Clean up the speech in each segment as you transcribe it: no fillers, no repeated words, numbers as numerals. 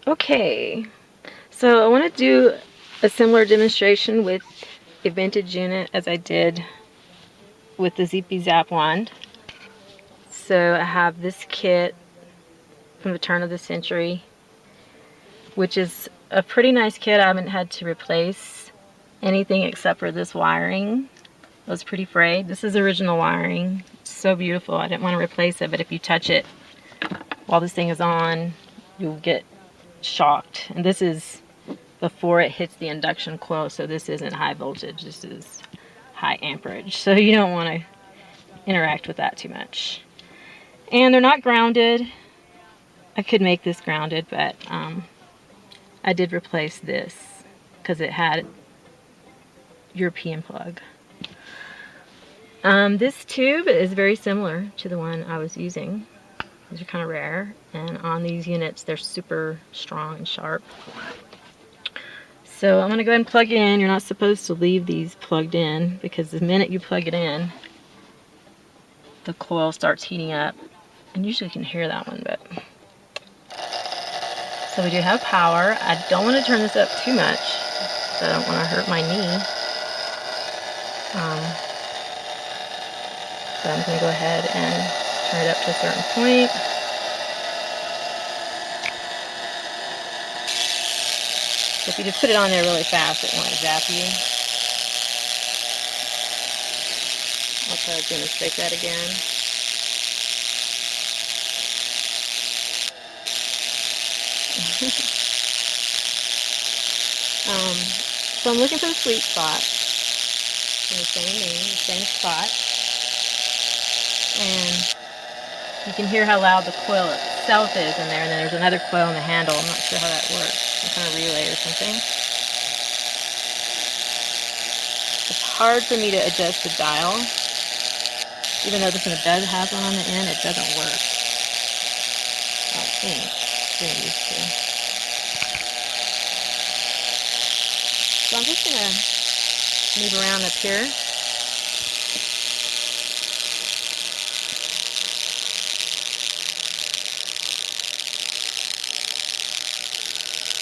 Okay, so I want to do a similar demonstration with a vintage unit as I did with the ZP Zap wand. So I have this kit from the turn of the century, which is a pretty nice kit. I haven't had to replace anything except for this wiring. It was pretty frayed. This is original wiring. It's so beautiful. I didn't want to replace it, but if you touch it while this thing is on, you'll get shocked. And this is before it hits the induction coil, so this isn't high voltage. This is high amperage. So you don't want to interact with that too much. And they're not grounded. I could make this grounded, but I did replace this because it had European plug. This tube is very similar to the one I was using. These are kind of rare, and on these units they're super strong and sharp. So I'm going to go ahead and plug it in. You're not supposed to leave these plugged in because the minute you plug it in, the coil starts heating up. And usually you can hear that one, but... So we do have power. I don't want to turn this up too much, so I don't want to hurt my knee. So I'm going to go ahead and turn it up to a certain point. So if you just put it on there really fast, it won't zap you. I'll try to demonstrate that again. So I'm looking for the sweet spot in the same name, the same spot. And you can hear how loud the coil itself is in there, and then there's another coil in the handle. I'm not sure how that works. Some kind of relay or something. It's hard for me to adjust the dial. Even though this one does have one on the end, it doesn't work. I think. Getting used to. So I'm just going to move around up here.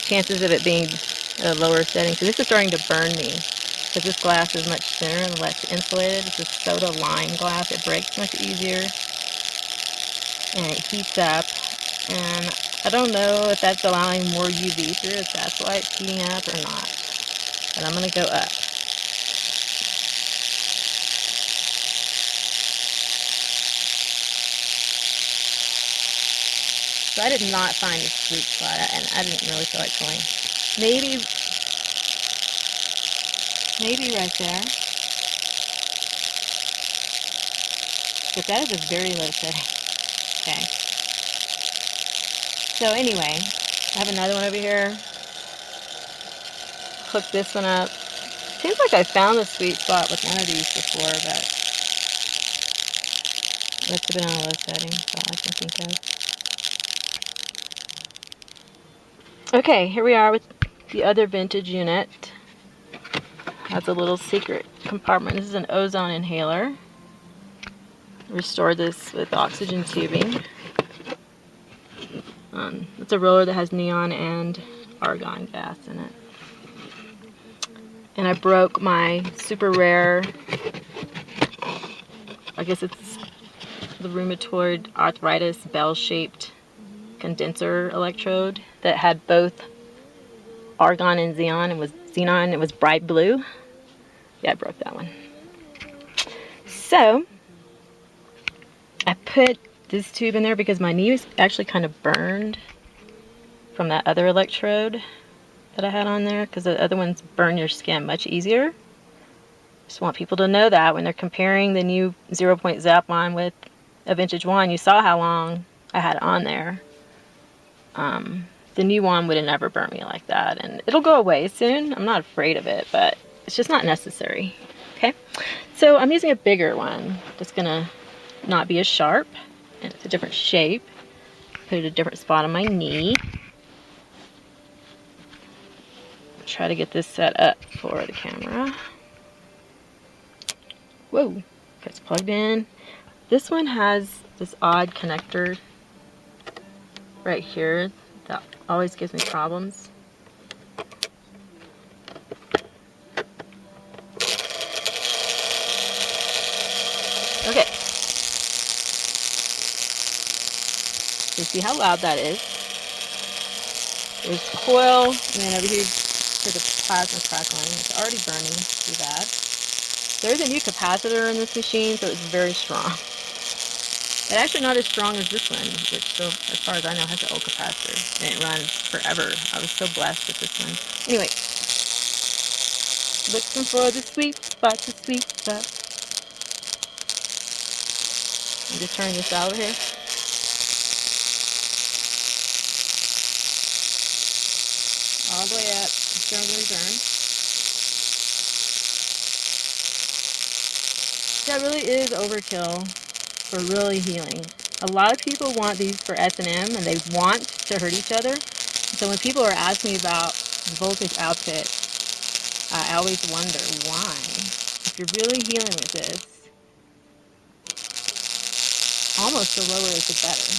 Chances of it being a lower setting. So this is starting to burn me because this glass is much thinner and less insulated. This is soda lime glass. It breaks much easier and it heats up. And I don't know if that's allowing more UV through, if that's why it's heating up or not. But I'm going to go up. So I did not find the sweet spot, and I didn't really feel like going. Maybe right there. But that is a very low setting. Okay. So anyway, I have another one over here. Hook this one up. Seems like I found the sweet spot with one of these before, but must have been on a low setting, that's all I can think of. Okay, here we are with the other vintage unit. Has a little secret compartment. This is an ozone inhaler. Restored this with oxygen tubing. It's a roller that has neon and argon gas in it. And I broke my super rare, I guess it's the rheumatoid arthritis bell-shaped condenser electrode that had both argon and xenon. It was bright blue. Yeah, I broke that one. So I put this tube in there because my knee was actually kind of burned from that other electrode that I had on there, because the other ones burn your skin much easier. Just want people to know that when they're comparing the new 0-point Zap wand with a vintage wand. You saw how long I had it on there. The new wand would have never burnt me like that, and it'll go away soon. I'm not afraid of it, but it's just not necessary. Okay, so I'm using a bigger one that's gonna not be as sharp, and it's a different shape. Put it at a different spot on my knee. Try to get this set up for the camera. Whoa, it's plugged in. This one has this odd connector right here That always gives me problems. Okay. You see how loud that is? There's the coil, and then over here for the plasma crackling. It's already burning too bad. There's a new capacitor in this machine, so it's very strong. It's actually not as strong as this one, which still, as far as I know, has an old capacitor. And it runs forever. I was so blessed with this one. Anyway, looking for the sweet spot, the sweet spot. I'm just turning this out over here. All the way up, strongly burn. That really is overkill for really healing. A lot of people want these for S&M and they want to hurt each other. So when people are asking me about voltage output, I always wonder why. If you're really healing with this, almost the lower is the better.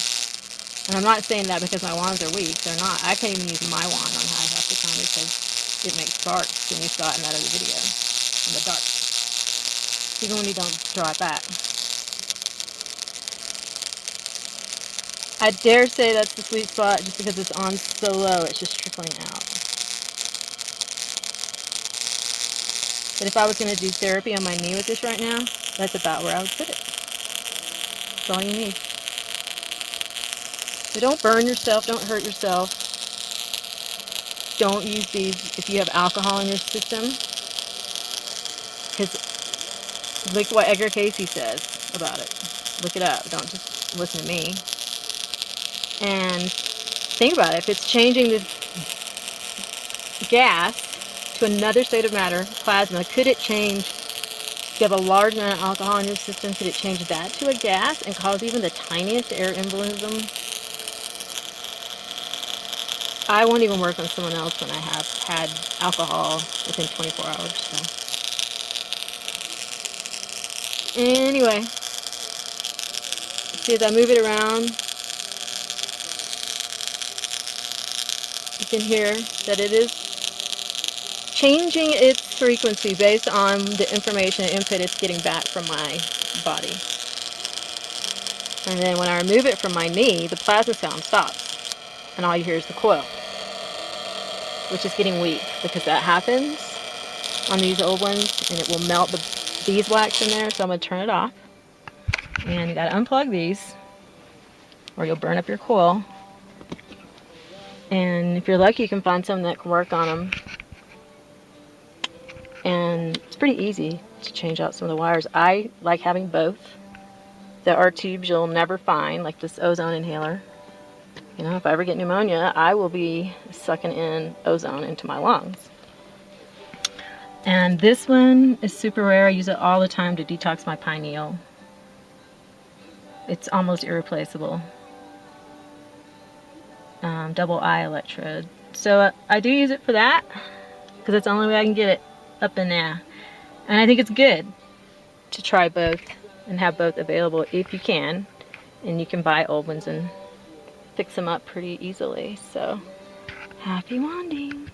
And I'm not saying that because my wands are weak. They're not. I can't even use my wand on high half the time because it makes sparks, and you saw it in that other video, in the dark. Even when you don't draw it back. I dare say that's the sweet spot just because it's on so low, it's just trickling out. But if I was going to do therapy on my knee with this right now, that's about where I would put it. That's all you need. So don't burn yourself, don't hurt yourself. Don't use these if you have alcohol in your system. Because look what Edgar Casey says about it. Look it up. Don't just listen to me. And think about it. If it's changing this gas to another state of matter, plasma, could it change, if you have a large amount of alcohol in your system, could it change that to a gas and cause even the tiniest air embolism? I won't even work on someone else when I have had alcohol within 24 hours. So. Anyway, see as I move it around, you can hear that it is changing its frequency based on the information and input it's getting back from my body. And then when I remove it from my knee, the plasma sound stops. And all you hear is the coil, which is getting weak because that happens on these old ones and it will melt the beeswax in there. So I'm going to turn it off. And you got to unplug these or you'll burn up your coil. And if you're lucky, you can find someone that can work on them. And it's pretty easy to change out some of the wires. I like having both. There are tubes you'll never find, like this ozone inhaler. You know, if I ever get pneumonia, I will be sucking in ozone into my lungs. And this one is super rare. I use it all the time to detox my pineal. It's almost irreplaceable. Double eye electrode. So I do use it for that because it's the only way I can get it up in there. And I think it's good to try both and have both available if you can. And you can buy old ones and fix them up pretty easily. So happy wanding.